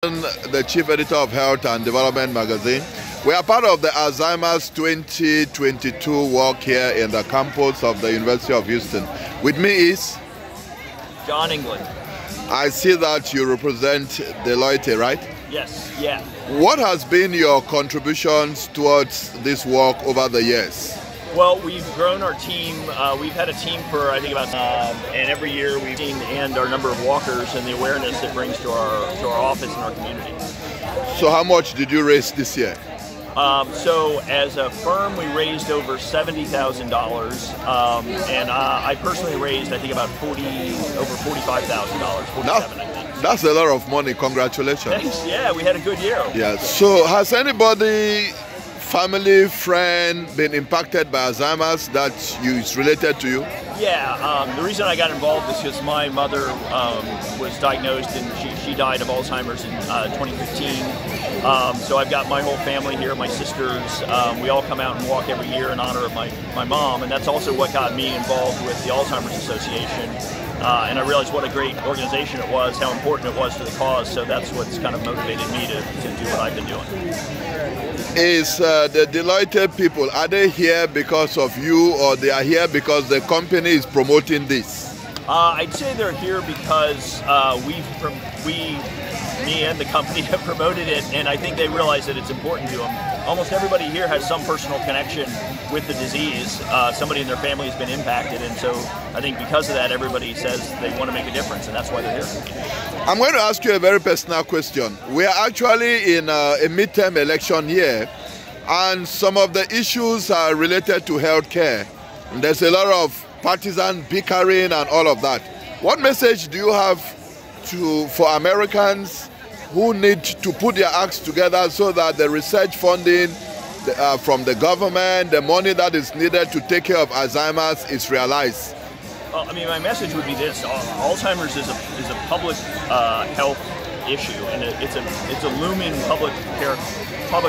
The chief editor of Health and Development magazine. We are part of the Alzheimer's 2022 walk here in the campus of the University of Houston. With me is John England. I see that you represent Deloite, right? Yes, yeah. What has been your contributions towards this walk over the years? Well, we've grown our team. We've had a team for I think about, and every year we've seen and our number of walkers and the awareness it brings to our office and our community. So how much did you raise this year? So as a firm, we raised over $70,000, and I personally raised I think about over $45,000, $47 I think. That's a lot of money. Congratulations. Thanks. Yeah, we had a good year. Yeah. So has anybody, family, friend, been impacted by Alzheimer's that is related to you? Yeah, the reason I got involved is because my mother was diagnosed and she died of Alzheimer's in 2015. So I've got my whole family here, my sisters. We all come out and walk every year in honor of my mom, and that's also what got me involved with the Alzheimer's Association. And I realized what a great organization it was, how important it was to the cause, so that's what's kind of motivated me to do what I've been doing. Is the Deloitte people, are they here because of you, or they are here because the company is promoting this? I'd say they're here because me and the company have promoted it, and I think they realize that it's important to them. Almost everybody here has some personal connection with the disease. Somebody in their family has been impacted, and so I think because of that, everybody says they want to make a difference, and that's why they're here. I'm going to ask you a very personal question. We are actually in a midterm election year, and some of the issues are related to healthcare. There's a lot of partisan bickering and all of that. What message do you have for Americans who need to put their acts together so that the research funding from the government, the money that is needed to take care of Alzheimer's is realized? Well, I mean, my message would be this: Alzheimer's is a public health issue, and it's a looming public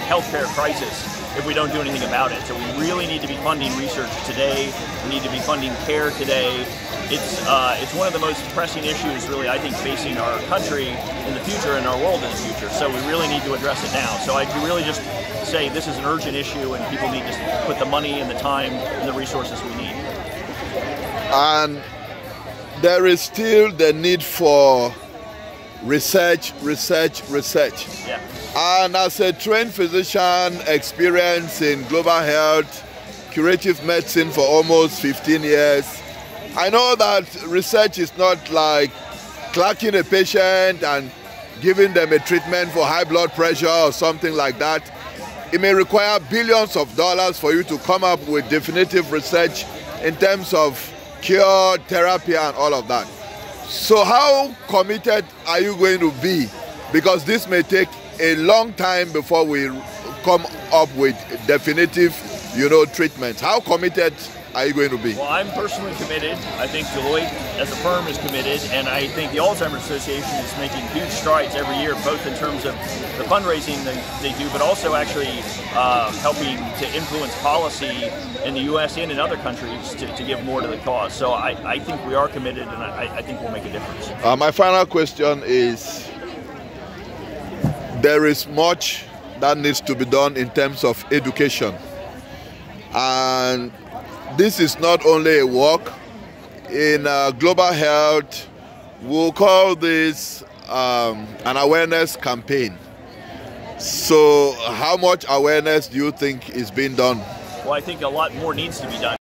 health care crisis if we don't do anything about it. So we really need to be funding research today. We need to be funding care today. It's one of the most pressing issues, really, I think, facing our country in the future and our world in the future. So we really need to address it now. So I'd really just say this is an urgent issue, and people need to put the money and the time and the resources we need. And there is still the need for research. Yeah. And as a trained physician, experienced in global health, curative medicine for almost 15 years, I know that research is not like clocking a patient and giving them a treatment for high blood pressure or something like that. It may require billions of dollars for you to come up with definitive research in terms of cure, therapy, and all of that. So how committed are you going to be? Because this may take a long time before we come up with definitive, treatments. How committed are you going to be? Well, I'm personally committed. I think Deloitte as a firm is committed, and I think the Alzheimer's Association is making huge strides every year, both in terms of the fundraising they do, but also actually helping to influence policy in the U.S. and in other countries to give more to the cause. So I think we are committed, and I think we'll make a difference. My final question is, there is much that needs to be done in terms of education. And this is not only a walk. In global health, we'll call this an awareness campaign. So how much awareness do you think is being done? Well, I think a lot more needs to be done.